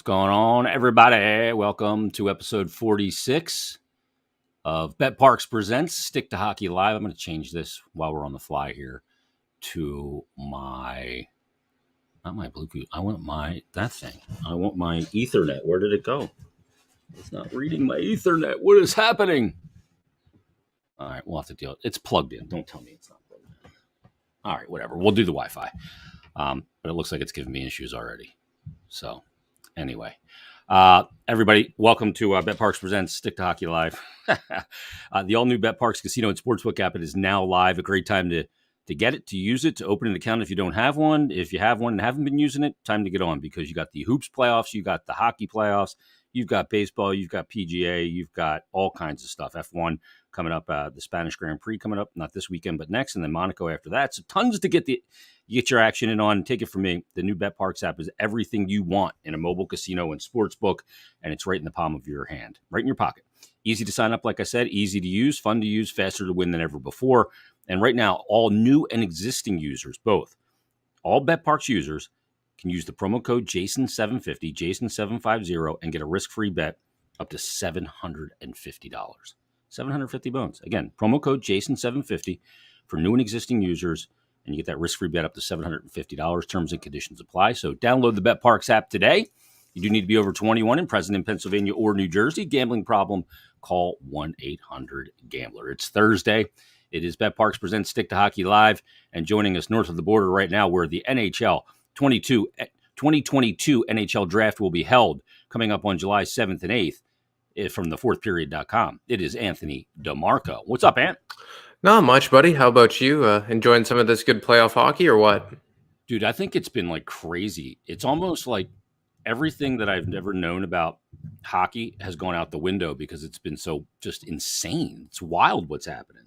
What's going on, everybody? Welcome to episode 46 of Bet Parks Presents Stick to Hockey Live. I'm going to change this while we're on the fly here to not my Bluetooth. I want my Ethernet. Where did it go? It's not reading my Ethernet. What is happening? All right, we'll have to deal. It's plugged in. Don't tell me it's not plugged in. All right, whatever. We'll do the Wi-Fi. But it looks like it's giving me issues already. So anyway, everybody, welcome to Bet Parks Presents Stick to Hockey Live. The all-new Bet Parks Casino and Sportsbook app. It is now live. A great time to get it, to use it, to open an account if you don't have one. If you have one and haven't been using it, time to get on, because you got the hoops playoffs, you got the hockey playoffs, you've got baseball, you've got PGA, you've got all kinds of stuff. F1 coming up, the Spanish Grand Prix coming up, not this weekend, but next, and then Monaco after that. So tons to get your action in on. Take it from me. The new Bet Parks app is everything you want in a mobile casino and sportsbook, and it's right in the palm of your hand, right in your pocket. Easy to sign up, like I said, easy to use, fun to use, faster to win than ever before. And right now, all new and existing users, both, all Bet Parks users can use the promo code JASON750, JASON750, and get a risk-free bet up to $750. 750 bones. Again, promo code JASON750 for new and existing users, and you get that risk-free bet up to $750. Terms and conditions apply. So download the Bet Parks app today. You do need to be over 21 and present in Pennsylvania or New Jersey. Gambling problem, call 1-800-GAMBLER. It's Thursday. It is Bet Parks Presents Stick to Hockey Live, and joining us north of the border right now, where the NHL 2022 NHL Draft will be held coming up on July 7th and 8th from thefourthperiod.com. It is Anthony DiMarco. What's up, Ant? Not much, buddy. How about you? Enjoying some of this good playoff hockey or what? Dude, I think it's been like crazy. It's almost like everything that I've never known about hockey has gone out the window because it's been so just insane. It's wild what's happening.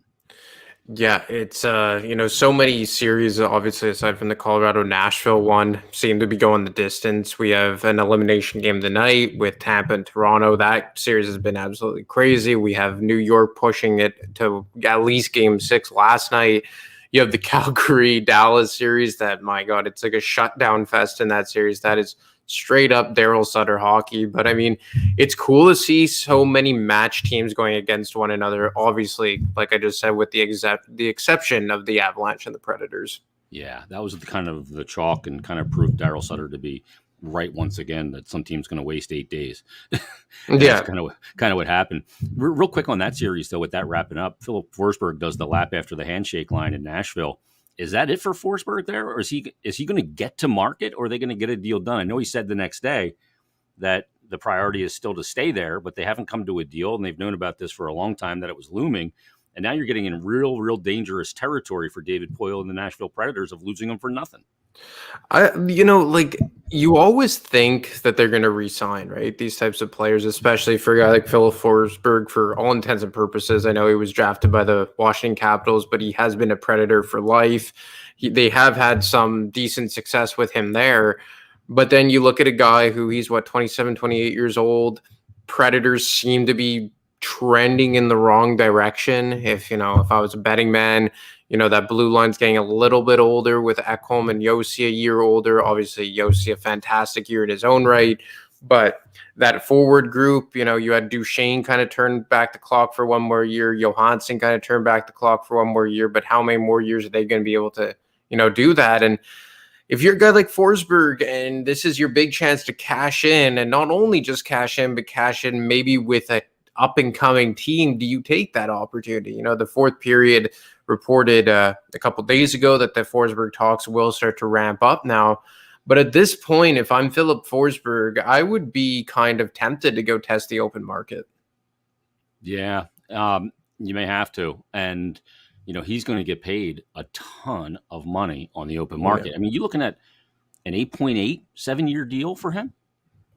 Yeah, it's, so many series, obviously, aside from the Colorado-Nashville one, seem to be going the distance. We have an elimination game tonight with Tampa and Toronto. That series has been absolutely crazy. We have New York pushing it to at least game 6 last night. You have the Calgary-Dallas series that, my God, it's like a shutdown fest in that series. That is straight up Daryl Sutter hockey. But I mean, it's cool to see so many match teams going against one another. Obviously, like I just said, with the exception of the Avalanche and the Predators. Yeah, that was kind of the chalk and kind of proved Daryl Sutter to be right once again, that some team's going to waste 8 days. Yeah, kind of what happened. Real quick on that series, though, with that wrapping up, Philip Forsberg does the lap after the handshake line in Nashville. Is that it for Forsberg there, or is he going to get to market, or are they going to get a deal done? I know he said the next day that the priority is still to stay there, but they haven't come to a deal, and they've known about this for a long time, that it was looming. And now you're getting in real dangerous territory for David Poile and the Nashville Predators of losing him for nothing. You always think that they're going to re-sign, right? These types of players, especially for a guy like Philip Forsberg, for all intents and purposes. I know he was drafted by the Washington Capitals, but he has been a Predator for life. They have had some decent success with him there. But then you look at a guy who he's 27, 28 years old. Predators seem to be trending in the wrong direction. If I was a betting man, that blue line's getting a little bit older with Ekholm and Yossi a year older. Obviously, Yossi a fantastic year in his own right. But that forward group, you had Duchesne kind of turn back the clock for one more year. Johansson kind of turn back the clock for one more year. But how many more years are they going to be able to, do that? And if you're a guy like Forsberg and this is your big chance to cash in, and not only just cash in, but cash in maybe with a up-and-coming team, do you take that opportunity? The fourth period reported a couple days ago that the Forsberg talks will start to ramp up now. But at this point, if I'm Philip Forsberg, I would be kind of tempted to go test the open market. Yeah, you may have to. And, he's going to get paid a ton of money on the open market. Yeah. I mean, you're looking at an 8.8 7-year deal for him?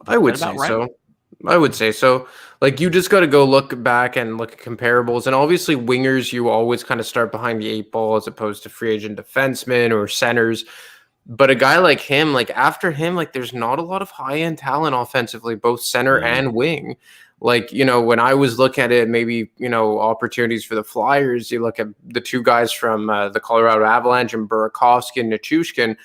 I would say right? So. I would say so. Like, you just got to go look back and look at comparables. And obviously, wingers, you always kind of start behind the 8 ball as opposed to free agent defensemen or centers. But a guy like him, after him, there's not a lot of high-end talent offensively, both center and wing. When I was looking at it, maybe, opportunities for the Flyers, you look at the two guys from the Colorado Avalanche and Burakovsky and Nichushkin.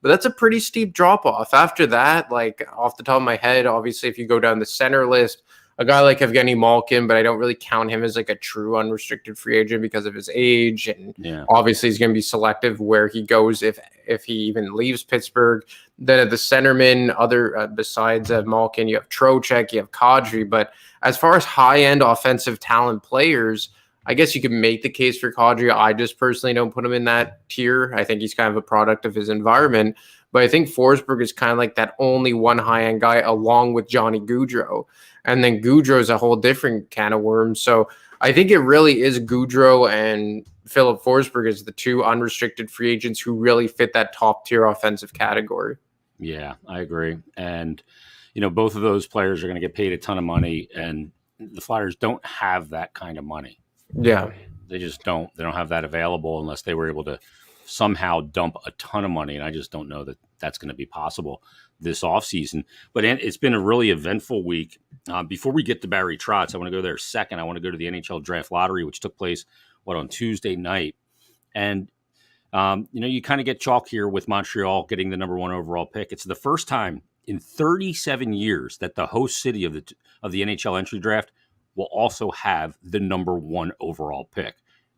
but that's a pretty steep drop off. After that, like off the top of my head, obviously, if you go down the center list, a guy like Evgeny Malkin, but I don't really count him as like a true unrestricted free agent because of his age. And obviously he's going to be selective where he goes if he even leaves Pittsburgh. Then at the centerman, besides Malkin, you have Trocheck, you have Kadri. But as far as high-end offensive talent players, I guess you could make the case for Kadri. I just personally don't put him in that tier. I think he's kind of a product of his environment. But I think Forsberg is kind of like that only one high-end guy along with Johnny Gaudreau. And then Gaudreau is a whole different can of worms. So I think it really is Gaudreau and Philip Forsberg as the two unrestricted free agents who really fit that top-tier offensive category. Yeah, I agree. And, both of those players are going to get paid a ton of money, and the Flyers don't have that kind of money. Yeah. They just don't. They don't have that available unless they were able to somehow dump a ton of money, and I just don't know that that's going to be possible this offseason. But it's been a really eventful week. Before we get to Barry Trotz, I want to go there second. I want to go to the NHL Draft Lottery, which took place, on Tuesday night. And, you kind of get chalk here with Montreal getting the number 1 overall pick. It's the first time in 37 years that the host city of the NHL entry draft will also have the number 1 overall pick.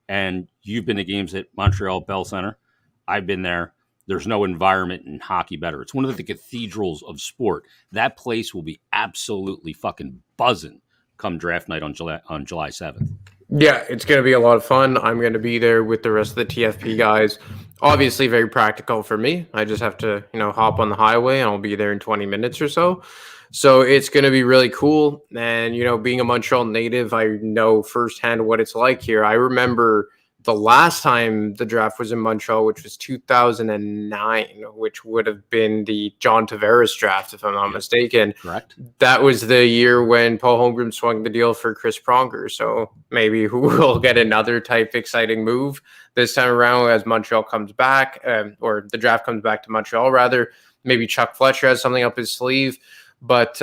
And you've been to games at Montreal Bell Center. I've been there. There's no environment in hockey better. It's one of the cathedrals of sport. That place will be absolutely fucking buzzing come draft night on July 7th. Yeah, it's going to be a lot of fun. I'm going to be there with the rest of the TFP guys. Obviously, very practical for me. I just have to, hop on the highway, and I'll be there in 20 minutes or so. So it's going to be really cool. And, being a Montreal native, I know firsthand what it's like here. I remember the last time the draft was in Montreal, which was 2009, which would have been the John Tavares draft, if I'm not mistaken. Correct. That was the year when Paul Holmgren swung the deal for Chris Pronger. So maybe we'll get another type exciting move this time around as Montreal comes back, or the draft comes back to Montreal, rather. Maybe Chuck Fletcher has something up his sleeve. But,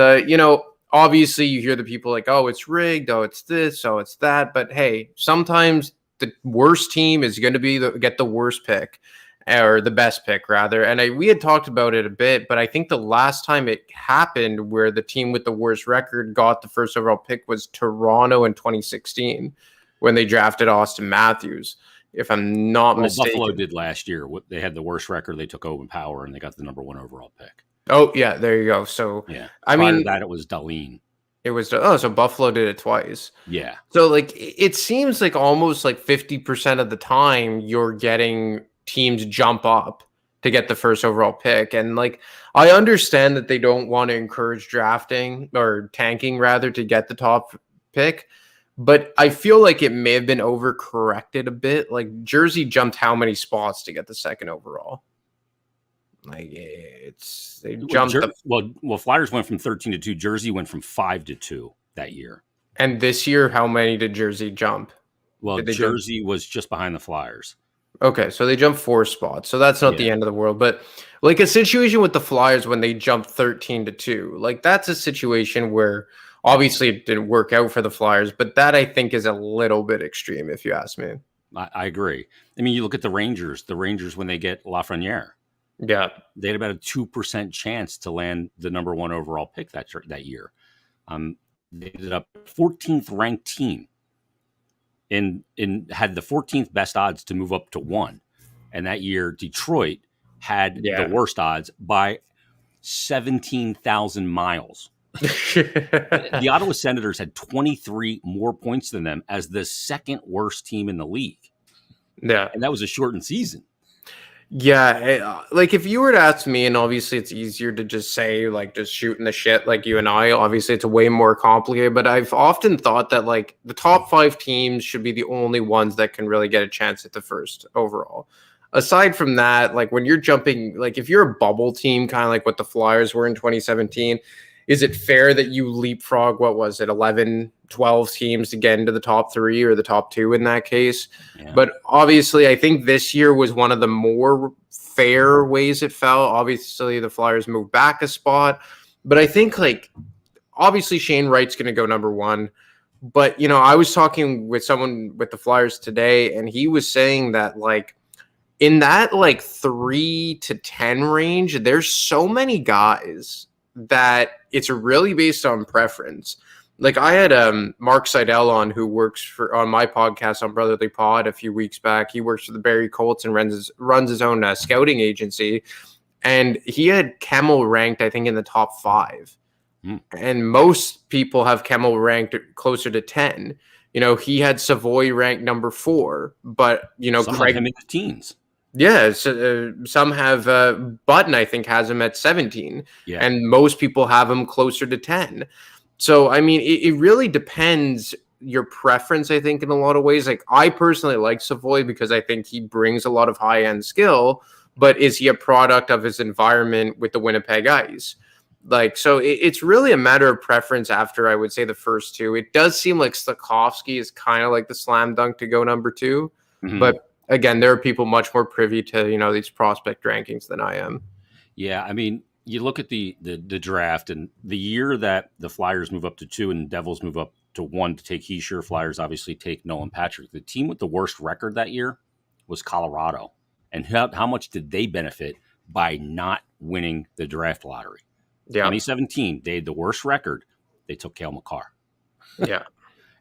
obviously you hear the people like, oh, it's rigged, oh, it's this, oh, it's that. But, hey, sometimes the worst team is going to get the worst pick, or the best pick, rather. And we had talked about it a bit, but I think the last time it happened where the team with the worst record got the first overall pick was Toronto in 2016 when they drafted Austin Matthews, if I'm not mistaken. Buffalo did last year. They had the worst record. They took Owen Power, and they got the number 1 overall pick. Oh, yeah, there you go. So, yeah, I mean, mean, that it was Dahlin. It was, so Buffalo did it twice. Yeah. So, it seems like almost 50% of the time you're getting teams jump up to get the first overall pick. And, I understand that they don't want to encourage drafting or tanking, rather, to get the top pick. But I feel like it may have been overcorrected a bit. Jersey jumped how many spots to get the second overall? They jumped. Well, Flyers went from 13 to 2. Jersey went from 5 to 2 that year. And this year, how many did Jersey jump? Well, Jersey was just behind the Flyers. Okay, so they jumped 4 spots. So that's not the end of the world. But a situation with the Flyers when they jumped 13 to 2, that's a situation where obviously it didn't work out for the Flyers. But that I think is a little bit extreme, if you ask me. I agree. I mean, you look at the Rangers. The Rangers, when they get Lafreniere. Yeah, they had about a 2% chance to land the number 1 overall pick that year. They ended up 14th ranked team and had the 14th best odds to move up to 1. And that year, Detroit had the worst odds by 17,000 miles. The Ottawa Senators had 23 more points than them as the second worst team in the league. Yeah, and that was a shortened season. Yeah, if you were to ask me, and obviously it's easier to just say, just shooting the shit like you and I, obviously it's way more complicated, but I've often thought that, the top 5 teams should be the only ones that can really get a chance at the first overall. Aside from that, when you're jumping, if you're a bubble team, kind of like what the Flyers were in 2017, is it fair that you leapfrog, 11, 12 teams to get into the top 3 or the top 2 in that case? Yeah. But obviously, I think this year was one of the more fair ways it fell. Obviously, the Flyers moved back a spot. But I think, obviously, Shane Wright's going to go number 1. But, I was talking with someone with the Flyers today, and he was saying that, in that like 3 to 10 range, there's so many guys that it's really based on preference. Like I had Mark Seidel on, who works on my podcast on Brotherly Pod a few weeks back. He works for the Barrie Colts and runs his own scouting agency, and he had Kemmel ranked, I think, in the top 5. And most people have Kemmel ranked closer to 10. He had Savoy ranked number 4, but some Craig have him in the teens. Yeah, some have Button, I think, has him at 17, and most people have him closer to 10. So, I mean, it really depends your preference, I think, in a lot of ways. Like, I personally like Savoy because I think he brings a lot of high-end skill, but is he a product of his environment with the Winnipeg Ice? Like, so it's really a matter of preference after, I would say, the first 2. It does seem like Slafkovsky is kind of like the slam dunk to go number 2, but again, there are people much more privy to, these prospect rankings than I am. Yeah, I mean, you look at the draft, and the year that the Flyers move up to 2 and Devils move up to 1 to take Hischier, Flyers obviously take Nolan Patrick. The team with the worst record that year was Colorado. And how much did they benefit by not winning the draft lottery? Yeah. 2017, they had the worst record. They took Cale Makar. Yeah.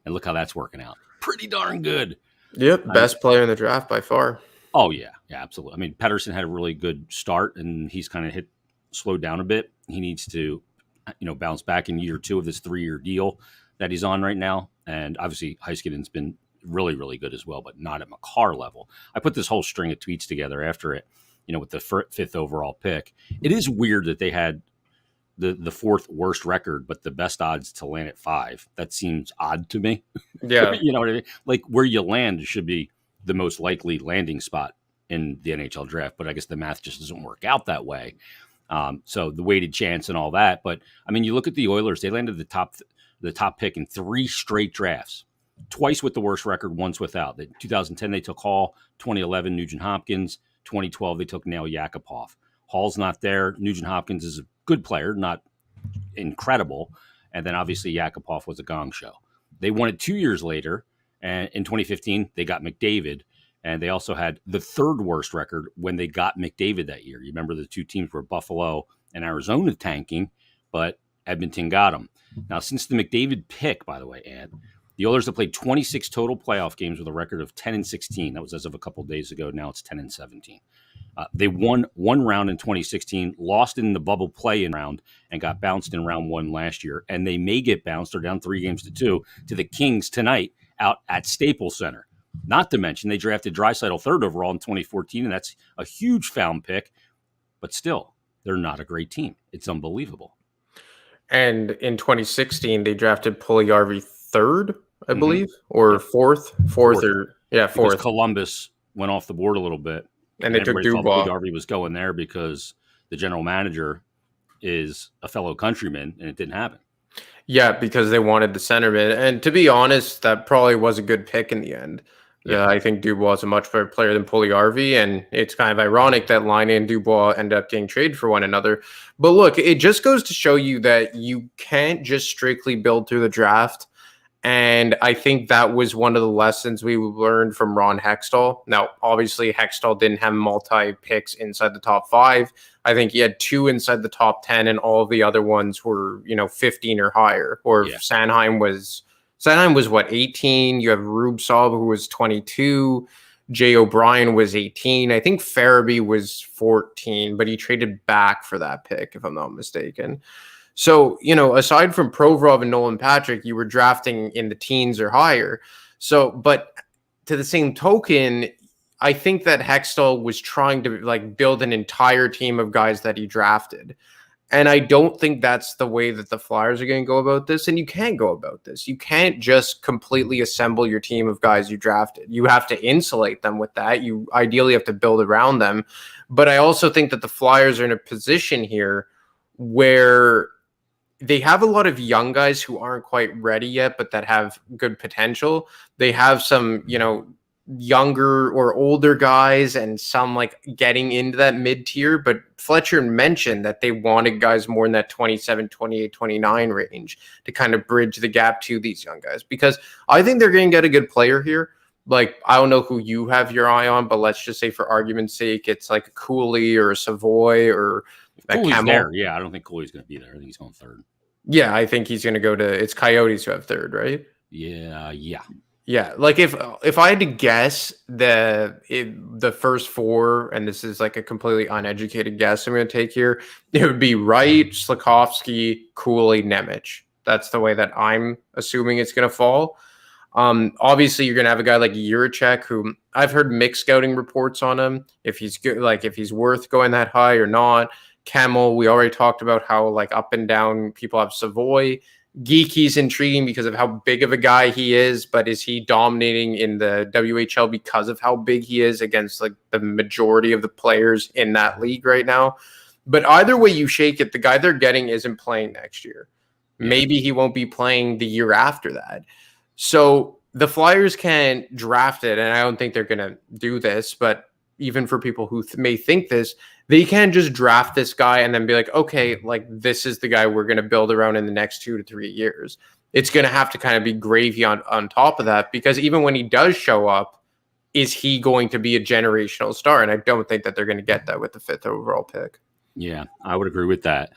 And look how that's working out. Pretty darn good. Yep, best player in the draft by far. Oh, yeah, absolutely. I mean, Pettersson had a really good start, and he's kind of slowed down a bit. He needs to, bounce back in year 2 of this 3-year deal that he's on right now. And obviously, Heiskanen's been really, really good as well, but not at Makar level. I put this whole string of tweets together after it, with the 5th overall pick. It is weird that they had the 4th worst record, but the best odds to land at 5. That seems odd to me. Yeah. You know what I mean? Like, where you land should be the most likely landing spot in the NHL draft, but I guess the math just doesn't work out that way. So the weighted chance and all that. But I mean, you look at the Oilers, they landed the top pick in 3 straight drafts, twice with the worst record, once without. In 2010, they took Hall. 2011, Nugent Hopkins. 2012, they took Nail Yakupov. Hall's not there. Nugent Hopkins is a good player, not incredible. And then obviously Yakupov was a gong show. They won it 2 years later. And in 2015, they got McDavid. And they also had the 3rd worst record when they got McDavid that year. You remember the 2 teams were Buffalo and Arizona tanking, but Edmonton got them. Now, since the McDavid pick, by the way, Ed, the Oilers have played 26 total playoff games with a record of 10-16. That was as of a couple of days ago. Now it's 10-17. They won 1 round in 2016, lost in the bubble play-in round, and got bounced in round 1 last year. And they may get bounced. They're down 3-2 to the Kings tonight out at Staples Center. Not to mention they drafted Draisaitl 3rd overall in 2014, and that's a huge found pick. But still, they're not a great team. It's unbelievable. And in 2016, they drafted Puljujarvi 3rd, I believe, or 4th. Because Columbus went off the board a little bit. And they took Dubois. Puljujarvi was going there because the general manager is a fellow countryman, and it didn't happen. Yeah, because they wanted the centerman. And to be honest, that probably was a good pick in the end. Yeah, I think Dubois is a much better player than Puljujarvi, and it's kind of ironic that Laine and Dubois end up getting traded for one another. But look, it just goes to show you that you can't just strictly build through the draft. And I think that was one of the lessons we learned from Ron Hextall. Now, obviously, Hextall didn't have multi-picks inside the top 5. I think he had 2 inside the top 10, and all of the other ones were, 15 or higher. Or Sanheim was what, 18? You have Rubtsov, who was 22. Jay O'Brien was 18. I think Farabee was 14, but he traded back for that pick, if I'm not mistaken. So, aside from Provorov and Nolan Patrick, you were drafting in the teens or higher. So, but to the same token, I think that Hextall was trying to build an entire team of guys that he drafted. And I don't think that's the way that the Flyers are going to go about this. And you can't go about this. You can't just completely assemble your team of guys you drafted. You have to insulate them with that. You ideally have to build around them. But I also think that the Flyers are in a position here where they have a lot of young guys who aren't quite ready yet, but that have good potential. They have some, younger or older guys and some getting into that mid-tier. But Fletcher mentioned that they wanted guys more in that 27, 28, 29 range to kind of bridge the gap to these young guys, because I think they're going to get a good player here. like, I don't know who you have your eye on, but let's just say for argument's sake, it's like a Cooley or a Savoy or If a Cooley's Camel. there, yeah, I don't think Cooley's going to be there. I think he's going third. Yeah, I think he's going to go to, it's Coyotes who have third, right? Yeah. Yeah, like if I had to guess the first four, and this is like a completely uneducated guess I'm going to take here, it would be Wright, Slafkovsky, Cooley, Nemec. That's the way that I'm assuming it's going to fall. Obviously, you're going to have a guy like Jiricek, who I've heard mixed scouting reports on him, if he's good, like if he's worth going that high or not. Camel, we already talked about how like up and down people have Savoy. Geeky's intriguing because of how big of a guy he is, but is he dominating in the WHL because of how big he is against like the majority of the players in that league right now? But either way you shake it, the guy they're getting isn't playing next year. Maybe he won't be playing the year after that. So the Flyers can draft it, and I don't think they're going to do this, but even for people who may think this, they can just draft this guy and then be like, okay, like this is the guy we're going to build around in the next 2 to 3 years. It's going to have to kind of be gravy on top of that, because even when he does show up, is he going to be a generational star? And I don't think that they're going to get that with the 5th overall pick. Yeah, I would agree with that.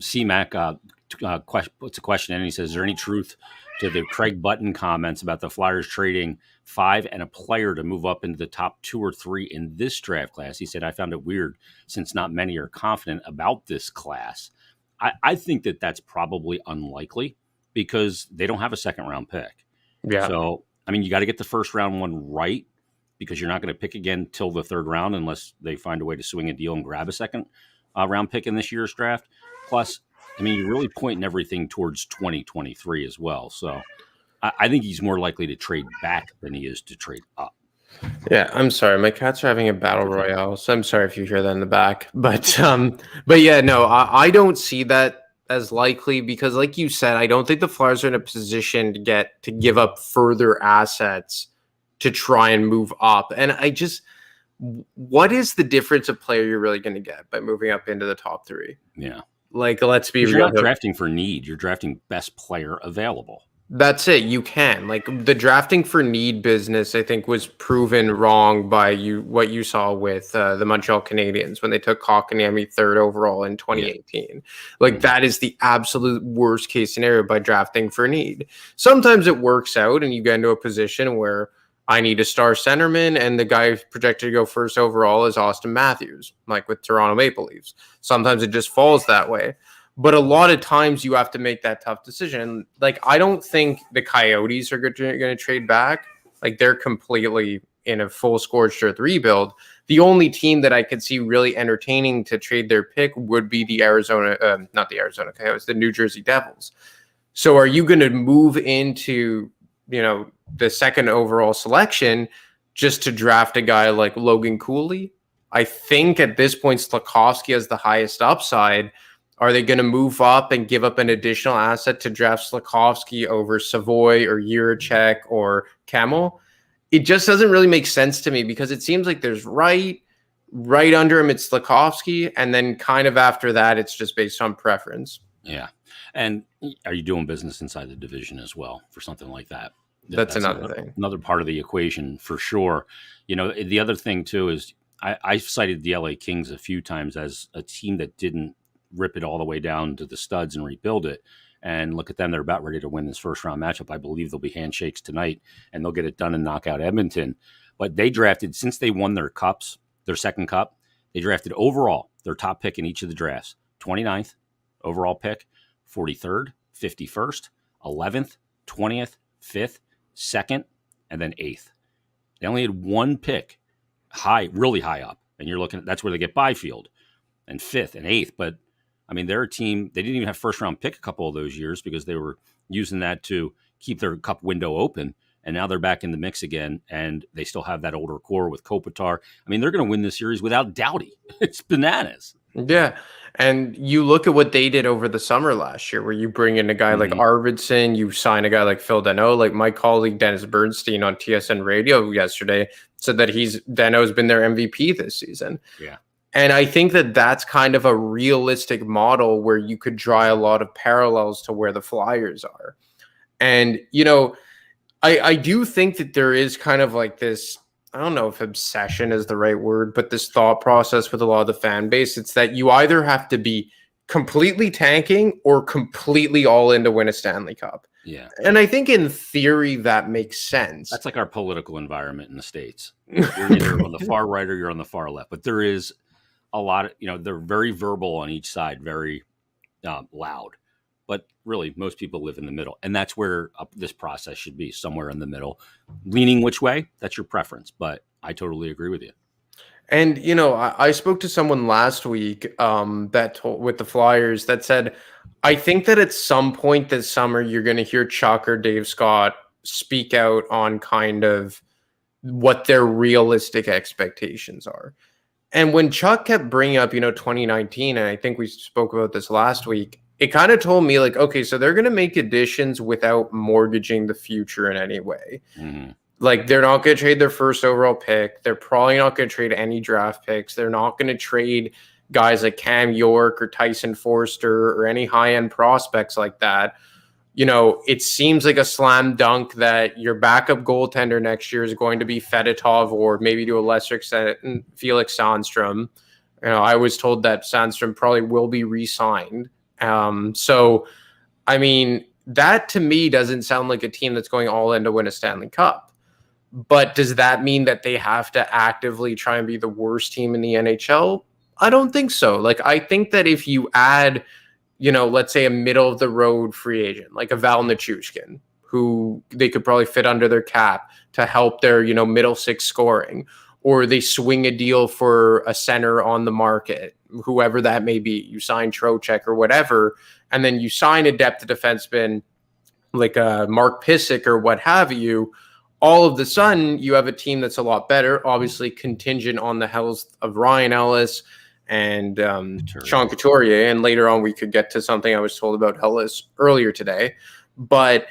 C-Mac puts a question in, and he says, is there any truth to the Craig Button comments about the Flyers trading 5 and a player to move up into the top 2 or 3 in this draft class? He said, I found it weird since not many are confident about this class. I think that that's probably unlikely because they don't have a second round pick. Yeah. So, I mean, you got to get the first round one right, because you're not going to pick again till the third round unless they find a way to swing a deal and grab a second round pick in this year's draft. Plus, I mean, you're really pointing everything towards 2023 as well. So I think he's more likely to trade back than he is to trade up. Yeah, I'm sorry. My cats are having a battle royale, so I'm sorry if you hear that in the back. But yeah, no, I don't see that as likely because, like you said, I don't think the Flyers are in a position to give up further assets to try and move up. And what is the difference of player you're really going to get by moving up into the top 3? Yeah. Like, let's be real. You're not drafting for need. You're drafting best player available. That's it. You can. Like, the drafting for need business, I think, was proven wrong by what you saw with the Montreal Canadiens when they took Kotkaniemi 3rd overall in 2018. Yeah. Like, that is the absolute worst case scenario by drafting for need. Sometimes it works out and you get into a position where I need a star centerman, and the guy projected to go 1st overall is Austin Matthews, like with Toronto Maple Leafs. Sometimes it just falls that way. But a lot of times you have to make that tough decision. Like, I don't think the Coyotes are going to trade back. Like, they're completely in a full scorched earth rebuild. The only team that I could see really entertaining to trade their pick would be the not the Arizona Coyotes, the New Jersey Devils. So are you going to move into, the 2nd overall selection just to draft a guy like Logan Cooley? I think at this point, Slafkovsky has the highest upside. Are they going to move up and give up an additional asset to draft Slafkovsky over Savoy or Jiricek or Camel? It just doesn't really make sense to me because it seems like there's right under him, it's Slafkovsky. And then kind of after that, it's just based on preference. Yeah. And are you doing business inside the division as well for something like that? That's another thing. Another part of the equation for sure. The other thing too is I've cited the LA Kings a few times as a team that didn't rip it all the way down to the studs and rebuild it. And look at them. They're about ready to win this first round matchup. I believe there'll be handshakes tonight and they'll get it done and knock out Edmonton. But they drafted, since they won their cups, their second cup, they drafted overall their top pick in each of the drafts, 29th overall pick, 43rd, 51st, 11th, 20th, 5th, 2nd, and then 8th. They only had one pick really high up. And you're looking at, that's where they get Byfield and 5th and 8th. But I mean, they're a team, they didn't even have first round pick a couple of those years because they were using that to keep their cup window open. And now they're back in the mix again, and they still have that older core with Kopitar. I mean, they're going to win this series without Doughty. It's bananas. Yeah. And you look at what they did over the summer last year, where you bring in a guy like Arvidsson, you sign a guy like Phil Danault. Like my colleague Dennis Bernstein on TSN Radio yesterday said that Danault's been their MVP this season. Yeah. And I think that that's kind of a realistic model where you could draw a lot of parallels to where the Flyers are. And, I do think that there is kind of like this, I don't know if obsession is the right word, but this thought process with a lot of the fan base. It's that you either have to be completely tanking or completely all in to win a Stanley Cup. Yeah. And I think in theory that makes sense. That's like our political environment in the States. You're either on the far right or you're on the far left. But there is a lot of, they're very verbal on each side, very loud. But really, most people live in the middle. And that's where this process should be, somewhere in the middle. Leaning which way, that's your preference. But I totally agree with you. And, I spoke to someone last week with the Flyers that said, I think that at some point this summer, you're going to hear Chuck or Dave Scott speak out on kind of what their realistic expectations are. And when Chuck kept bringing up, 2019, and I think we spoke about this last week, it kind of told me like, okay, so they're going to make additions without mortgaging the future in any way. Mm-hmm. Like, they're not going to trade their first overall pick. They're probably not going to trade any draft picks. They're not going to trade guys like Cam York or Tyson Forster or any high-end prospects like that. It seems like a slam dunk that your backup goaltender next year is going to be Fedotov or maybe to a lesser extent Felix Sandstrom. I was told that Sandstrom probably will be re-signed. So, I mean, that to me doesn't sound like a team that's going all in to win a Stanley Cup. But does that mean that they have to actively try and be the worst team in the NHL? I don't think so. Like, I think that if you add, let's say a middle of the road free agent, like a Val Nichushkin, who they could probably fit under their cap to help their, middle six scoring, or they swing a deal for a center on the market, whoever that may be, you sign Trocheck or whatever, and then you sign a depth defenseman like a Mark Pysyk or what have you. All of the sudden, you have a team that's a lot better, obviously contingent on the health of Ryan Ellis and Sean Couturier. And later on, we could get to something I was told about Ellis earlier today. But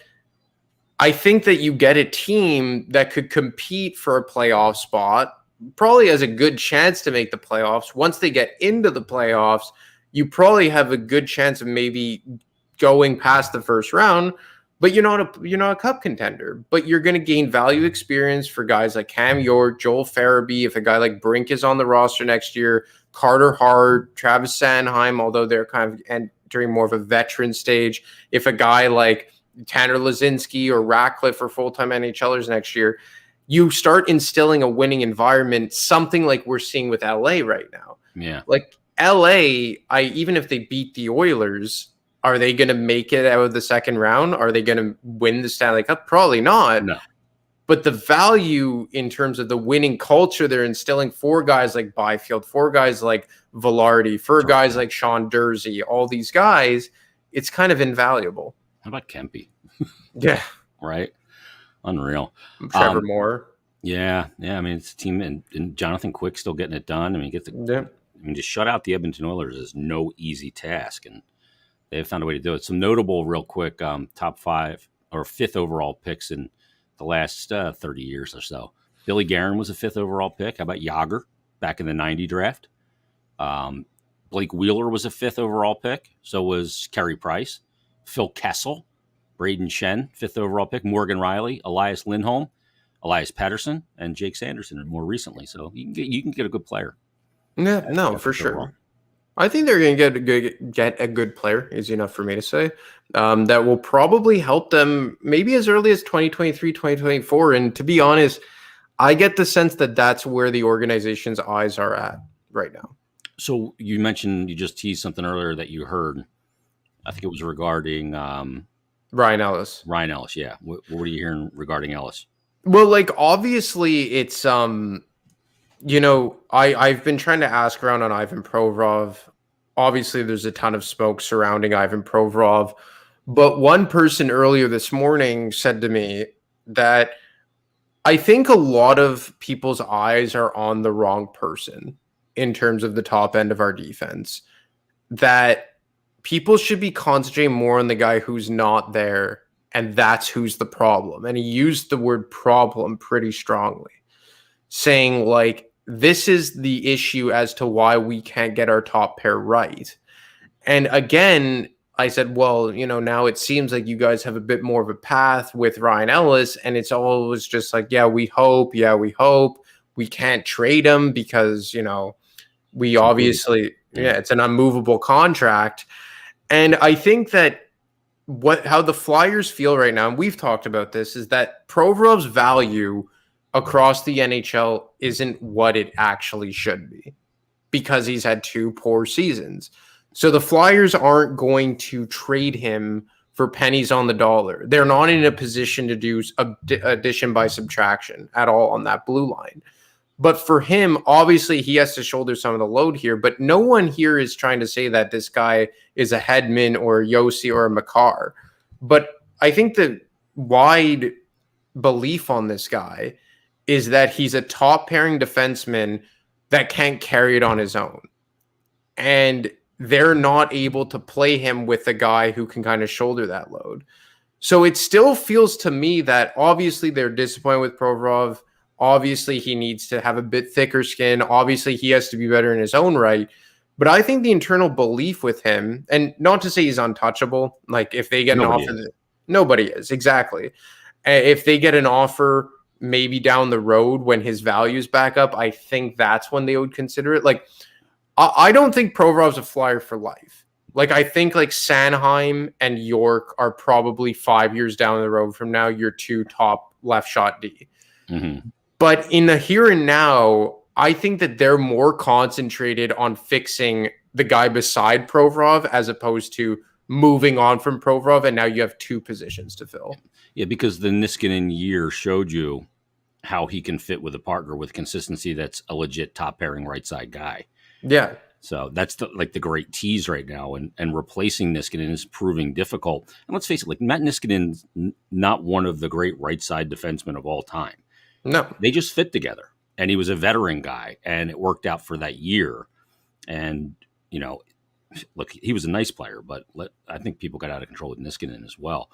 I think that you get a team that could compete for a playoff spot, probably has a good chance to make the playoffs. Once they get into the playoffs, you probably have a good chance of maybe going past the first round. But you're not a cup contender. But you're going to gain value experience for guys like Cam York, Joel Farabee. If a guy like Brink is on the roster next year, Carter Hart, Travis Sanheim, although they're kind of entering more of a veteran stage. If a guy like Tanner Lazinski or Ratcliffe are full-time NHLers next year, you start instilling a winning environment, something like we're seeing with LA right now. Yeah. Like LA, even if they beat the Oilers, are they going to make it out of the second round? Are they going to win the Stanley Cup? Probably not. No. But the value in terms of the winning culture they're instilling for guys like Byfield, for guys like Velarde, for guys like Sean Dursey, all these guys, it's kind of invaluable. How about Kempe? Yeah. Right? Unreal. Trevor Moore. Yeah. I mean, it's a team, and Jonathan Quick still getting it done. I mean, to shut out the Edmonton Oilers is no easy task, and they found a way to do it. Some notable, real quick, top 5 or 5th overall picks in the last 30 years or so. Billy Guerin was a 5th overall pick. How about Yager back in the 90 draft? Blake Wheeler was a 5th overall pick. So was Carey Price. Phil Kessel, Braden Shen, 5th overall pick. Morgan Riley, Elias Lindholm, Elias Pettersson, and Jake Sanderson more recently. So you can get a good player. Yeah, no, for sure. Overall. I think they're going to get a good player, is enough for me to say, that will probably help them maybe as early as 2023, 2024. And to be honest, I get the sense that that's where the organization's eyes are at right now. So you mentioned, you just teased something earlier that you heard. I think it was regarding Ryan Ellis. Ryan Ellis, yeah. What are you hearing regarding Ellis? Well, like, obviously it's I've been trying to ask around on Ivan Provorov. Obviously, there's a ton of smoke surrounding Ivan Provorov. But one person earlier this morning said to me that I think a lot of people's eyes are on the wrong person in terms of the top end of our defense. That people should be concentrating more on the guy who's not there, and that's who's the problem. And he used the word problem pretty strongly, saying, like, this is the issue as to why we can't get our top pair right. And again, I said, well, now it seems like you guys have a bit more of a path with Ryan Ellis, and it's always just like, yeah, we hope. We can't trade him because, we It's obviously, it's an unmovable contract. And I think that how the Flyers feel right now, and we've talked about this, is that Provorov's value across the NHL isn't what it actually should be because he's had 2 poor seasons. So the Flyers aren't going to trade him for pennies on the dollar. They're not in a position to do addition by subtraction at all on that blue line. But for him, obviously, he has to shoulder some of the load here. But no one here is trying to say that this guy is a Hedman or a Yossi or a Makar. But I think the wide belief on this guy is that he's a top pairing defenseman that can't carry it on his own. And they're not able to play him with a guy who can kind of shoulder that load. So it still feels to me that obviously they're disappointed with Provorov. Obviously, he needs to have a bit thicker skin. Obviously, he has to be better in his own right. But I think the internal belief with him, and not to say he's untouchable, like if they get an offer, nobody is, exactly. If they get an offer maybe down the road when his value's back up, I think that's when they would consider it. Like, I don't think Provorov's a Flyer for life. Like, I think like Sanheim and York are probably 5 years down the road from now, your 2 top left shot D. Mm-hmm. But in the here and now, I think that they're more concentrated on fixing the guy beside Provorov as opposed to moving on from Provorov, and now you have 2 positions to fill. Yeah, because the Niskanen year showed you how he can fit with a partner with consistency that's a legit top pairing right side guy. Yeah. So that's the great tease right now, and replacing Niskanen is proving difficult. And let's face it, like Matt Niskanen's not one of the great right side defensemen of all time. No, they just fit together, and he was a veteran guy, and it worked out for that year. And look, he was a nice player, but I think people got out of control with Niskanen as well.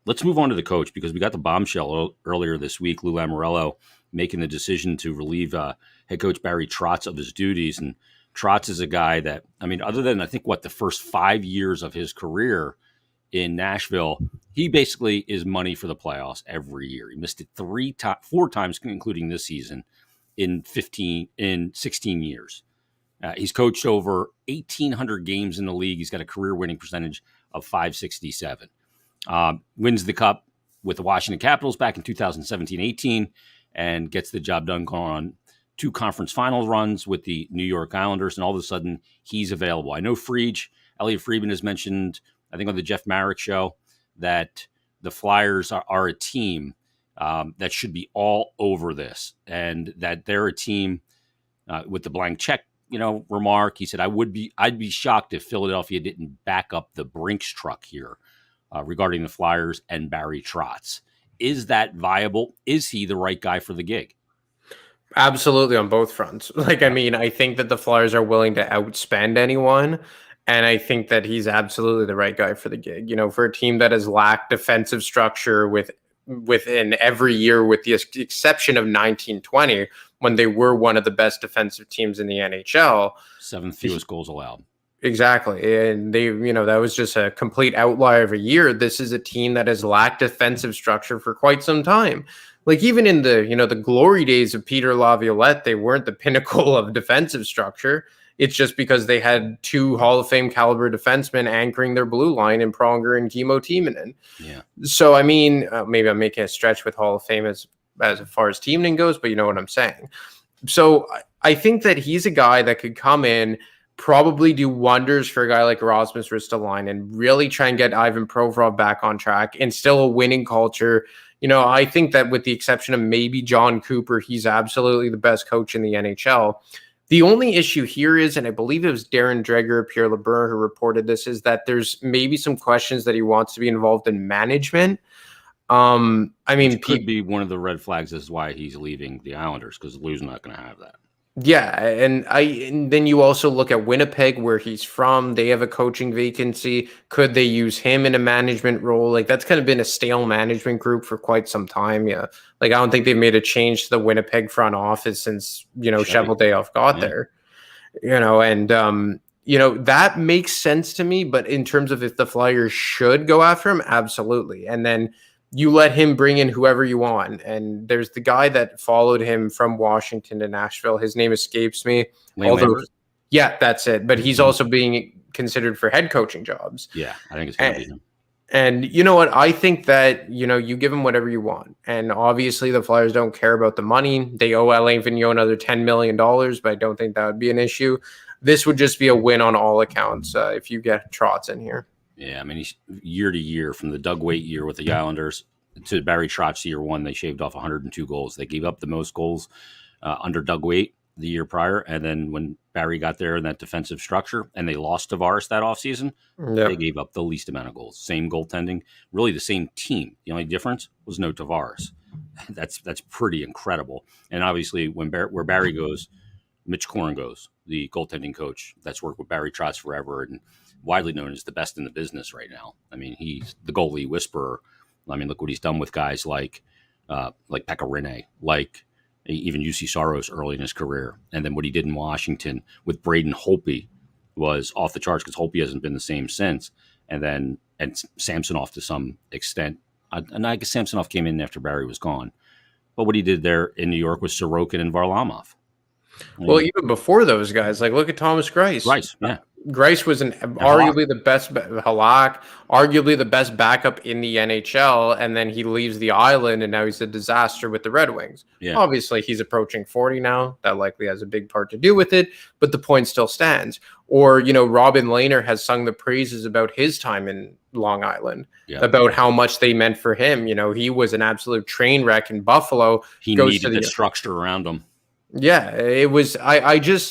Let's move on to the coach, because we got the bombshell earlier this week. Lou Lamoriello making the decision to relieve head coach Barry Trotz of his duties, and Trotz is a guy that, other than I think the first 5 years of his career in Nashville, he basically is money for the playoffs every year. He missed it 4 times, including this season, in 16 years. He's coached over 1,800 games in the league. He's got a career winning percentage of .567. Wins the Cup with the Washington Capitals back in 2017-18 and gets the job done, going on 2 conference final runs with the New York Islanders, and all of a sudden he's available. I know Elliot Friedman has mentioned, I think on the Jeff Marek show, that the Flyers are a team that should be all over this, and that they're a team with the blank check, remark. He said, I'd be shocked if Philadelphia didn't back up the Brinks truck here regarding the Flyers and Barry Trotz. Is that viable? Is he the right guy for the gig? Absolutely, on both fronts. I think that the Flyers are willing to outspend anyone. And I think that he's absolutely the right guy for the gig. For a team that has lacked defensive structure within every year, with the exception of 1920, when they were one of the best defensive teams in the NHL. 7th fewest goals allowed. Exactly. And they, that was just a complete outlier of a year. This is a team that has lacked defensive structure for quite some time. Like, even in the, the glory days of Peter Laviolette, they weren't the pinnacle of defensive structure. It's just because they had 2 Hall of Fame caliber defensemen anchoring their blue line in Pronger and Kimmo Timonen. Yeah. So, maybe I'm making a stretch with Hall of Fame as far as Timonen goes, but you know what I'm saying. So I think that he's a guy that could come in, probably do wonders for a guy like Rasmus Ristolainen, and really try and get Ivan Provorov back on track, instill a winning culture. I think that with the exception of maybe John Cooper, he's absolutely the best coach in the NHL. The only issue here is, and I believe it was Darren Dreger or Pierre LeBrun who reported this, is that there's maybe some questions that he wants to be involved in management. It could be one of the red flags as why he's leaving the Islanders, because Lou's not going to have that. Yeah, and then you also look at Winnipeg, where he's from. They have a coaching vacancy. Could they use him in a management role? Like, that's kind of been a stale management group for quite some time. Yeah, like, I don't think they've made a change to the Winnipeg front office since Cheveldayoff got there. And that makes sense to me. But in terms of if the Flyers should go after him, absolutely. And then you let him bring in whoever you want. And there's the guy that followed him from Washington to Nashville. His name escapes me. Lane Lambert? Yeah, that's it. But he's also being considered for head coaching jobs. Yeah, I think it's going to be him. And you know what? I think that, you give him whatever you want. And obviously the Flyers don't care about the money. They owe Alain Vigneault another $10 million, but I don't think that would be an issue. This would just be a win on all accounts if you get Trotz in here. Yeah, I mean, he's year to year, from the Doug Weight year with the Islanders to Barry Trotz year one, they shaved off 102 goals. They gave up the most goals under Doug Weight the year prior. And then when Barry got there in that defensive structure and they lost Tavares that offseason, they gave up the least amount of goals. Same goaltending, really the same team. The only difference was no Tavares. That's pretty incredible. And obviously where Barry goes, Mitch Korn goes, the goaltending coach that's worked with Barry Trotz forever and widely known as the best in the business right now. I mean, he's the goalie whisperer. I mean, look what he's done with guys like Pekka Rinne, like even UC Saros early in his career. And then what he did in Washington with Braden Holtby was off the charts because Holtby hasn't been the same since. And Samsonov to some extent. And I guess Samsonov came in after Barry was gone. But what he did there in New York was Sorokin and Varlamov. Well, even before those guys, like look at Thomas Greiss. Greiss, yeah. Greiss was arguably the best Halak, arguably the best backup in the NHL, and then he leaves the island, and now he's a disaster with the Red Wings. Yeah. Obviously, he's approaching 40 now. That likely has a big part to do with it, but the point still stands. Or Robin Lehner has sung the praises about his time in Long Island, about how much they meant for him. He was an absolute train wreck in Buffalo. He needed the structure around him. Yeah, it was.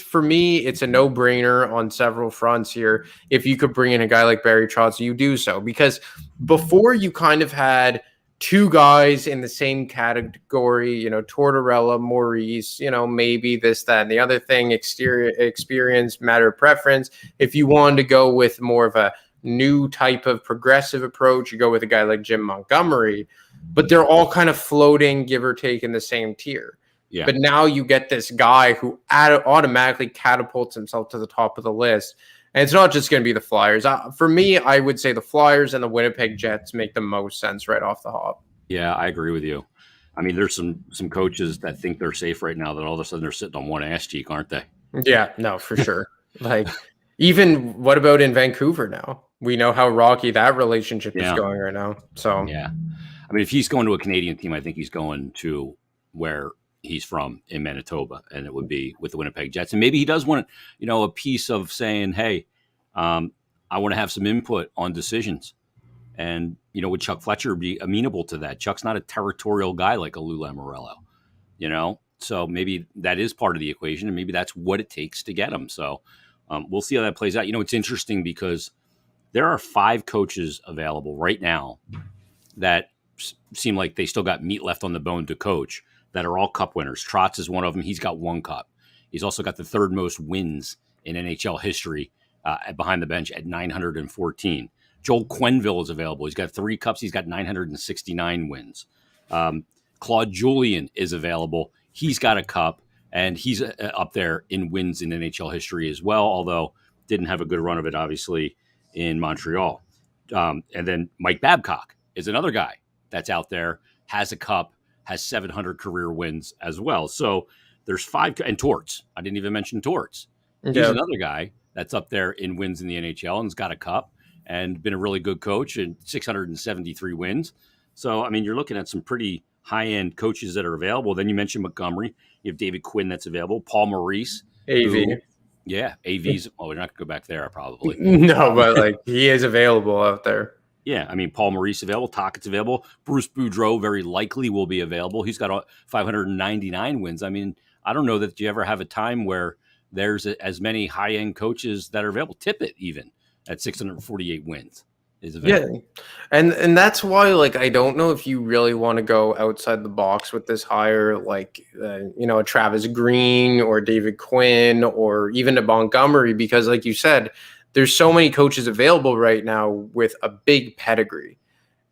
For me, it's a no-brainer on several fronts here. If you could bring in a guy like Barry Trotz, you do so, because before you kind of had two guys in the same category, Tortorella, Maurice, maybe this, that, and the other thing, experience, matter of preference. If you wanted to go with more of a new type of progressive approach, you go with a guy like Jim Montgomery, but they're all kind of floating, give or take, in the same tier. Yeah. But now you get this guy who automatically catapults himself to the top of the list. And it's not just going to be the Flyers. For me, I would say the Flyers and the Winnipeg Jets make the most sense right off the hop. Yeah, I agree with you. I mean, there's some coaches that think they're safe right now that all of a sudden they're sitting on one ass cheek, aren't they? Yeah, no, for sure. Even what about in Vancouver now? We know how rocky that relationship is going right now. So yeah. I mean, if he's going to a Canadian team, I think he's going to where he's from in Manitoba, and it would be with the Winnipeg Jets. And maybe he does want, a piece of saying, hey, I want to have some input on decisions. And, would Chuck Fletcher be amenable to that? Chuck's not a territorial guy like a Lou Lamoriello, so maybe that is part of the equation, and maybe that's what it takes to get him. So we'll see how that plays out. It's interesting because there are 5 coaches available right now that seem like they still got meat left on the bone to coach, that are all cup winners. Trotz is one of them. He's got 1 cup. He's also got the 3rd most wins in NHL history behind the bench at 914. Joel Quenneville is available. He's got 3 cups. He's got 969 wins. Claude Julien is available. He's got a cup, and he's up there in wins in NHL history as well, although didn't have a good run of it, obviously, in Montreal. And then Mike Babcock is another guy that's out there, has a cup, has 700 career wins as well. So there's 5, and Torts. I didn't even mention Torts. He's another guy that's up there in wins in the NHL and's got a cup and been a really good coach and 673 wins. So, I mean, you're looking at some pretty high-end coaches that are available. Then you mentioned Montgomery. You have David Quinn that's available. Paul Maurice. AV. AV's. We're not going to go back there, probably. No, but he is available out there. Yeah, I mean, Paul Maurice available, Tockett's available. Bruce Boudreau very likely will be available. He's got 599 wins. I mean, I don't know that you ever have a time where there's as many high-end coaches that are available. Tippett even at 648 wins is available. Yeah, and that's why, I don't know if you really want to go outside the box with this hire, a Travis Green or David Quinn or even a Montgomery, because like you said, there's so many coaches available right now with a big pedigree.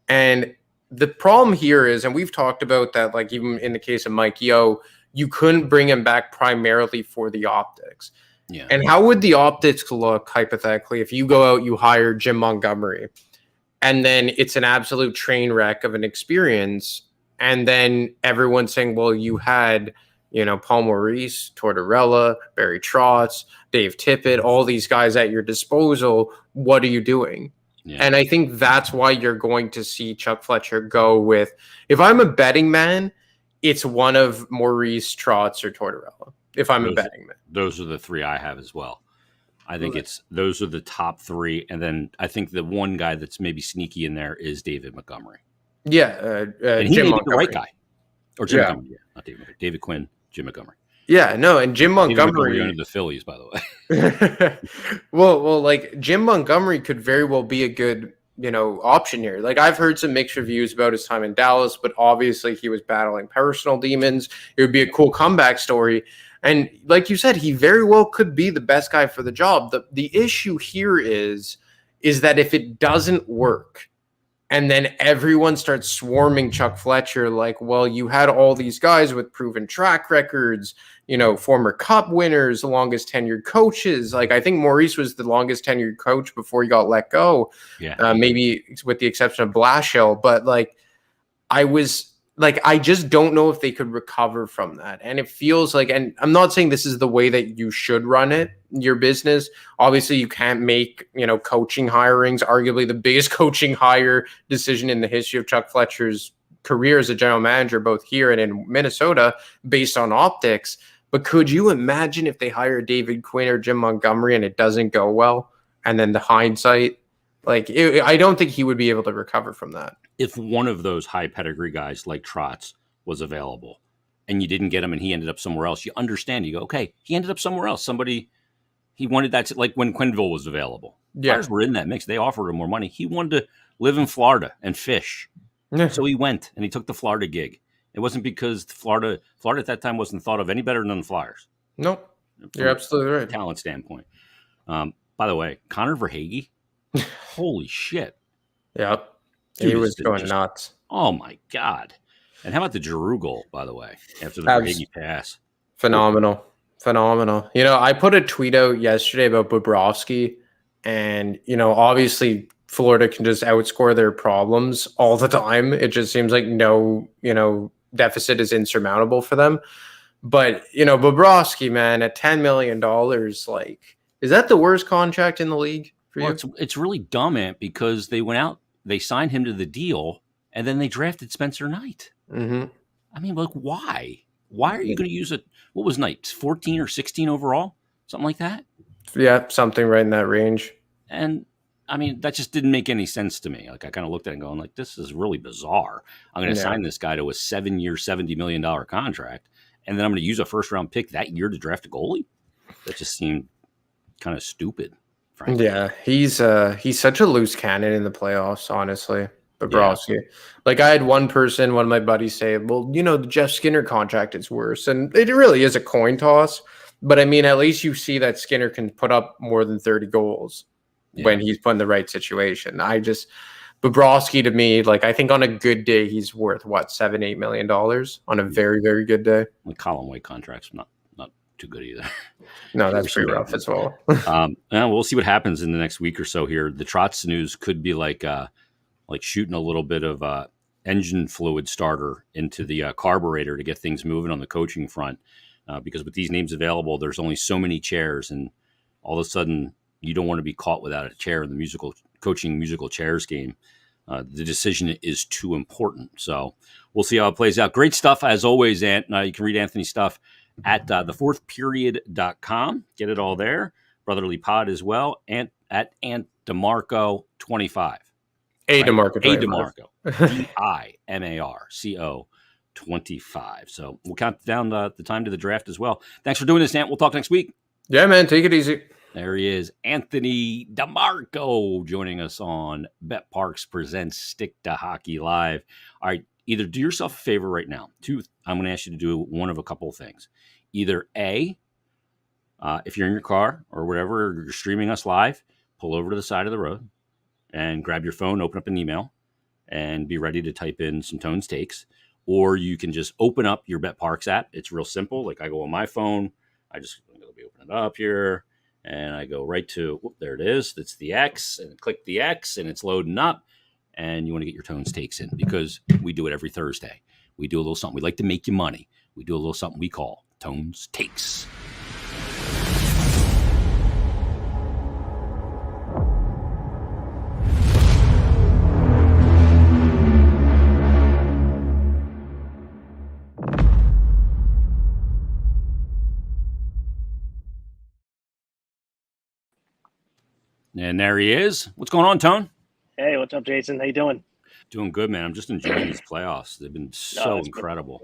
And the problem here is, and we've talked about that, even in the case of Mike Yeo, you couldn't bring him back primarily for the optics. Yeah. And how would the optics look hypothetically if you go out, you hire Jim Montgomery, and then it's an absolute train wreck of an experience, and then everyone's saying, well, you had, Paul Maurice, Tortorella, Barry Trotz, Dave Tippett, all these guys at your disposal. What are you doing? Yeah. And I think that's why you're going to see Chuck Fletcher go with, if I'm a betting man, it's one of Maurice, Trotz, or Tortorella. If I'm a betting man. Those are the three I have as well. I think those are the top three. And then I think the one guy that's maybe sneaky in there is David Montgomery. Yeah. And he Jim may be Montgomery. the right guy. Or Jim Montgomery. Yeah, not David Montgomery. David Quinn, Jim Montgomery. Yeah, no, and Jim Montgomery under the Phillies, by the way. well, like Jim Montgomery could very well be a good, option here. Like I've heard some mixed reviews about his time in Dallas, but obviously he was battling personal demons. It would be a cool comeback story. And like you said, he very well could be the best guy for the job. The issue here is that if it doesn't work, and then everyone starts swarming Chuck Fletcher like, well, you had all these guys with proven track records, former Cup winners, the longest tenured coaches. Like I think Maurice was the longest tenured coach before he got let go. Yeah. Maybe with the exception of Blashill. But I just don't know if they could recover from that. And it feels like, and I'm not saying this is the way that you should run it, your business. Obviously, you can't make, coaching hirings, arguably the biggest coaching hire decision in the history of Chuck Fletcher's career as a general manager, both here and in Minnesota, based on optics. But could you imagine if they hire David Quinn or Jim Montgomery and it doesn't go well? And then the hindsight, I don't think he would be able to recover from that. If one of those high pedigree guys like Trotz was available and you didn't get him and he ended up somewhere else, you understand. You go, okay, he ended up somewhere else. Somebody, he wanted that, like when Quenneville was available. Yeah. Flyers were in that mix. They offered him more money. He wanted to live in Florida and fish. Yeah. So he went and he took the Florida gig. It wasn't because Florida at that time wasn't thought of any better than the Flyers. Nope. You're absolutely right. Talent standpoint. By the way, Connor Verhage, holy shit. Yep. Dude, he was going nuts. Oh my God. And how about the Giroux goal, by the way, after the Verhage pass? Phenomenal. I put a tweet out yesterday about Bobrovsky, and, obviously Florida can just outscore their problems all the time. It just seems like no, deficit is insurmountable for them. But, Bobrovsky, man, at $10 million, is that the worst contract in the league for you? It's really dumb, Ant, because they went out, they signed him to the deal, and then they drafted Spencer Knight. Mm-hmm. I mean, why? Why are you going to use what was Knight, 14 or 16 overall? Something like that? Yeah, something right in that range. And, I mean, that just didn't make any sense to me. I kind of looked at it and going, this is really bizarre. I'm going to sign this guy to a 7-year, $70 million contract, and then I'm going to use a first-round pick that year to draft a goalie? That just seemed kind of stupid, frankly. Yeah, he's such a loose cannon in the playoffs, honestly. Bobrovsky. Yeah. I had one of my buddies say, well, the Jeff Skinner contract is worse. And it really is a coin toss. But I mean, at least you see that Skinner can put up more than 30 goals when he's put in the right situation. Bobrovsky to me, I think on a good day, he's worth $7-8 million on a very, very good day. Colin White contract's not too good either. No, that's pretty rough as well. We'll see what happens in the next week or so here. The Trotz news could be like shooting a little bit of engine fluid starter into the carburetor to get things moving on the coaching front. Because with these names available, there's only so many chairs, and all of a sudden you don't want to be caught without a chair in the musical chairs game. The decision is too important. So we'll see how it plays out. Great stuff as always, Ant. You can read Anthony's stuff at thefourthperiod.com. Get it all there. Brotherly Pod as well. And at Ant DiMarco 25. DiMarco. DIMARCO 25. So we'll count down the time to the draft as well. Thanks for doing this, Ant. We'll talk next week. Yeah, man. Take it easy. There he is, Anthony DiMarco, joining us on Bet Parks Presents Stick to Hockey Live. All right, either do yourself a favor right now. I'm going to ask you to do one of a couple of things. Either A, if you're in your car or whatever, or you're streaming us live, pull over to the side of the road and grab your phone, open up an email, and be ready to type in some Tones takes. Or you can just open up your Bet Parks app. It's real simple. I go on my phone, I just go to Let me open it up here. And I go right to, there it is. It's the X, and click the X, and it's loading up. And you want to get your Tones Takes in because we do it every Thursday. We do a little something. We like to make you money. We do a little something we call Tones Takes. And there he is. What's going on, Tone? Hey, what's up, Jason? How you doing? Doing good, man. I'm just enjoying these playoffs. They've been so incredible.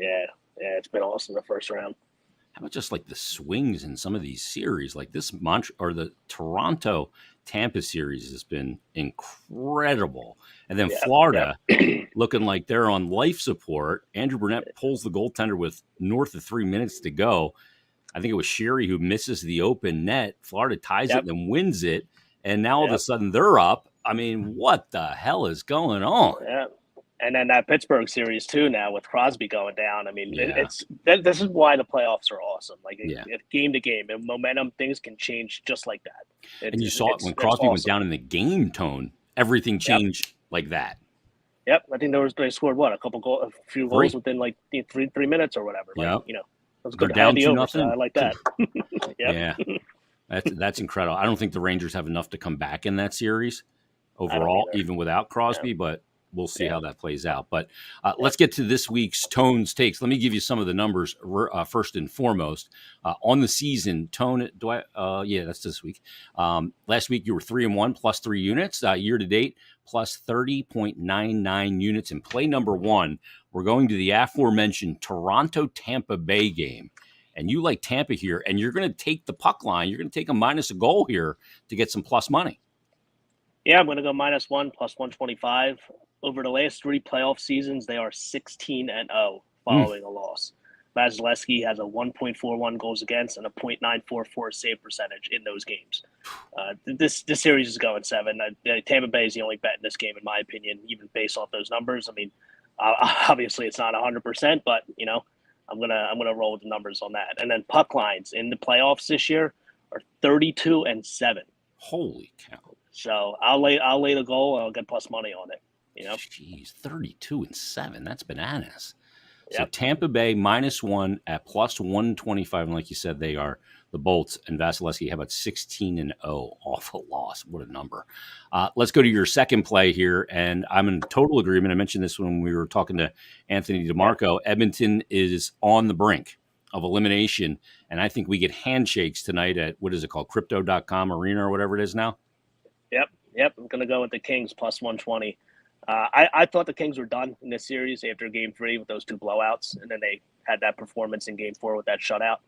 It's been awesome the first round. How about just like the swings in some of these series? Like this the Toronto Tampa series has been incredible. And then Florida looking like they're on life support. Andrew Burnett pulls the goaltender with north of 3 minutes to go. I think it was Sherry who misses the open net. Florida ties it and then wins it. And now all of a sudden they're up. I mean, what the hell is going on? Yeah. And then that Pittsburgh series too now with Crosby going down. I mean, this is why the playoffs are awesome. Like game to game, and momentum, things can change just like that. And you saw it when Crosby went down in the game, Tone. Everything changed like that. Yep, I think they scored a few goals within like 3 minutes or whatever. Like, it was good. Down 2-0. So I like that. Yeah, that's incredible. I don't think the Rangers have enough to come back in that series overall, even without Crosby, but we'll see how that plays out. But let's get to this week's Tones Takes. Let me give you some of the numbers first and foremost. On the season, Tone, that's this week. Last week, you were 3-1, plus 3 units. Year to date, plus 30.99 units. In play number 1, we're going to the aforementioned Toronto-Tampa Bay game. And you like Tampa here, and you're going to take the puck line. You're going to take a minus a goal here to get some plus money. Yeah, I'm going to go -1, plus 125. Over the last 3 playoff seasons, they are 16-0 following a loss. Vasilevsky has a 1.41 goals against and a .944 save percentage in those games. This series is going 7. Tampa Bay is the only bet in this game, in my opinion, even based off those numbers. I mean, obviously it's not 100%, but I'm gonna roll with the numbers on that. And then puck lines in the playoffs this year are 32-7. Holy cow! So I'll lay the goal. I'll get plus money on it. Jeez, 32-7. That's bananas. So Tampa Bay -1 at plus 125, and like you said, they are the Bolts and Vasilevsky have about 16-0 off a loss. What a number! Let's go to your second play here, and I'm in total agreement. I mentioned this when we were talking to Anthony DiMarco. Edmonton is on the brink of elimination, and I think we get handshakes tonight at, what is it called, Crypto.com Arena or whatever it is now. Yep. I'm gonna go with the Kings plus 120. I thought the Kings were done in this series after Game 3 with those 2 blowouts, and then they had that performance in Game 4 with that shutout.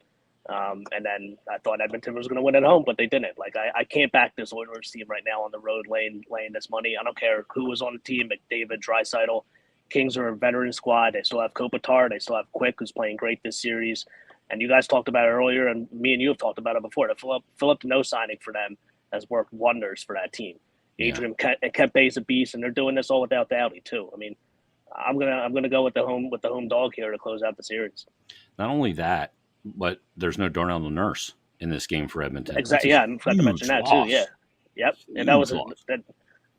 And then I thought Edmonton was going to win at home, but they didn't. Like I can't back this Oilers team right now on the road laying this money. I don't care who was on the team, McDavid, Draisaitl. Kings are a veteran squad. They still have Kopitar. They still have Quick, who's playing great this series. And you guys talked about it earlier, and me and you have talked about it before. The Philip Deneau signing for them has worked wonders for that team. Adrian Kempe is a beast, and they're doing this all without Doughty too. I mean, I'm gonna go with the home dog here to close out the series. Not only that, but there's no Darnell Nurse in this game for Edmonton. Exactly. Yeah, I forgot to mention that too. Yeah. Yep. And that was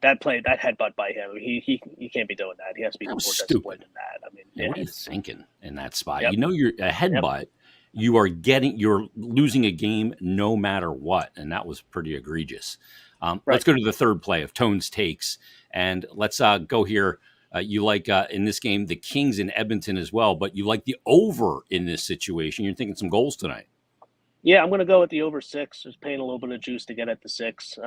that play, that headbutt by him. He can't be doing that. He has to be more disciplined than that. I mean, what are you thinking in that spot? Yep. You're a headbutt. Yep. You're losing a game no matter what, and that was pretty egregious. Let's go to the third play of Tones Takes, and let's go here. You like in this game the Kings in Edmonton as well, but you like the over in this situation. You're thinking some goals tonight. Yeah, I'm going to go with the over 6. Just paying a little bit of juice to get at the 6.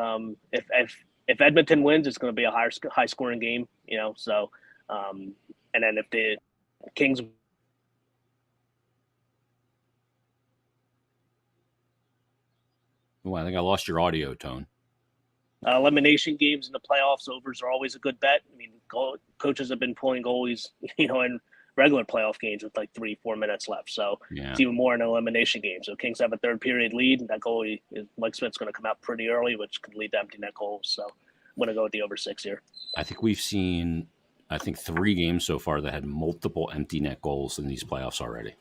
If Edmonton wins, it's going to be a high scoring game. So and then if the Kings. Oh, I think I lost your audio, Tone. Elimination games in the playoffs, overs are always a good bet. I mean, coaches have been pulling goalies, in regular playoff games with like 3-4 minutes left. So it's even more in an elimination game. So Kings have a third period lead, and that goalie, Mike Smith's going to come out pretty early, which could lead to empty net goals. So I'm going to go with the over 6 here. I think we've seen, 3 games so far that had multiple empty net goals in these playoffs already.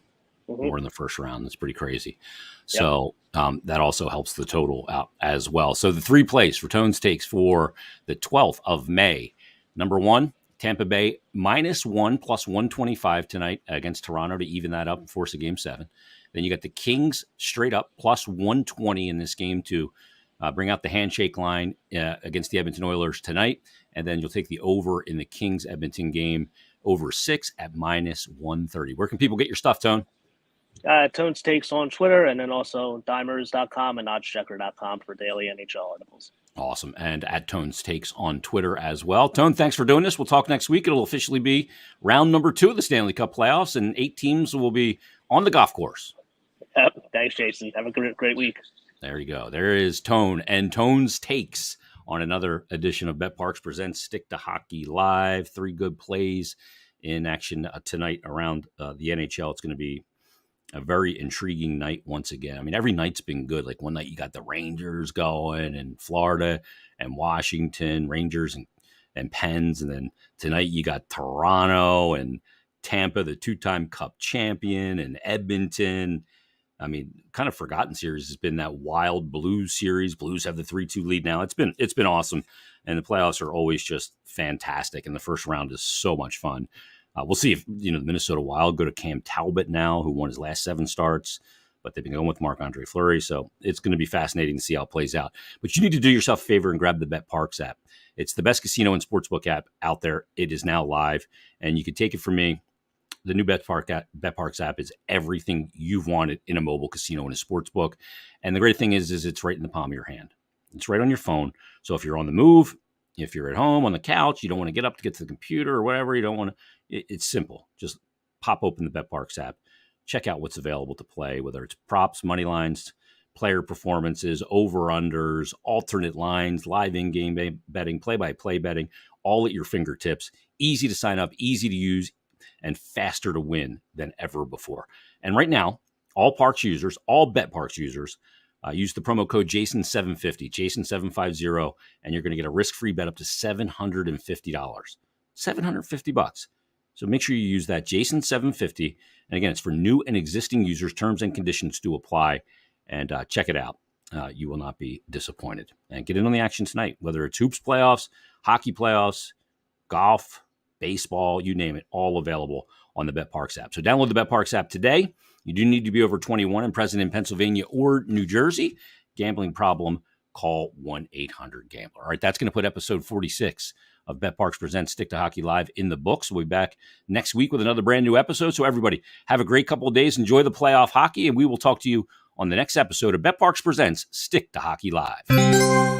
or in the first round. That's pretty crazy. So that also helps the total out as well. So the 3 plays for Tones Takes for the 12th of May. Number 1, Tampa Bay -1 plus 125 tonight against Toronto to even that up and force a game 7. Then you got the Kings straight up plus 120 in this game to bring out the handshake line against the Edmonton Oilers tonight. And then you'll take the over in the Kings-Edmonton game, over 6 at -130. Where can people get your stuff, Tone? Tones Takes on Twitter, and then also dimers.com and oddschecker.com for daily NHL articles. Awesome. And at Tones Takes on Twitter as well. Tone, thanks for doing this. We'll talk next week. It'll officially be round number 2 of the Stanley Cup playoffs, and 8 teams will be on the golf course. Yep. Thanks, Jason. Have a great week. There you go. There is Tone and Tones Takes on another edition of BetParks Presents Stick to Hockey Live. 3 good plays in action tonight around the NHL. It's going to be a very intriguing night once again. I mean, every night's been good. Like one night you got the Rangers going and Florida and Washington, Rangers and Pens. And then tonight you got Toronto and Tampa, the 2-time Cup champion, and Edmonton. I mean, kind of forgotten series has been that Wild Blues series. Blues have the 3-2 lead now. It's been awesome. And the playoffs are always just fantastic. And the first round is so much fun. We'll see if, the Minnesota Wild go to Cam Talbot now, who won his last 7 starts, but they've been going with Marc-Andre Fleury. So it's going to be fascinating to see how it plays out. But you need to do yourself a favor and grab the BetParks app. It's the best casino and sportsbook app out there. It is now live, and you can take it from me. The new BetParks app is everything you've wanted in a mobile casino and a sportsbook. And the great thing is it's right in the palm of your hand. It's right on your phone. So if you're on the move, if you're at home on the couch, you don't want to get up to get to the computer or whatever, you don't want to, it's simple. Just pop open the BetParks app, check out what's available to play, whether it's props, money lines, player performances, over-unders, alternate lines, live in-game betting, play-by-play betting, all at your fingertips. Easy to sign up, easy to use, and faster to win than ever before. And right now, all BetParks users, use the promo code Jason750, Jason750, and you're going to get a risk-free bet up to $750. $750. So make sure you use that Jason750. And again, it's for new and existing users. Terms and conditions do apply. And check it out. You will not be disappointed. And get in on the action tonight, whether it's hoops playoffs, hockey playoffs, golf, baseball, you name it, all available on the BetParks app. So download the BetParks app today. You do need to be over 21 and present in Pennsylvania or New Jersey. Gambling problem, call 1-800-GAMBLER. All right, that's going to put episode 46 of BetParks Presents Stick to Hockey Live in the books. We'll be back next week with another brand new episode. So everybody, have a great couple of days. Enjoy the playoff hockey, and we will talk to you on the next episode of BetParks Presents Stick to Hockey Live.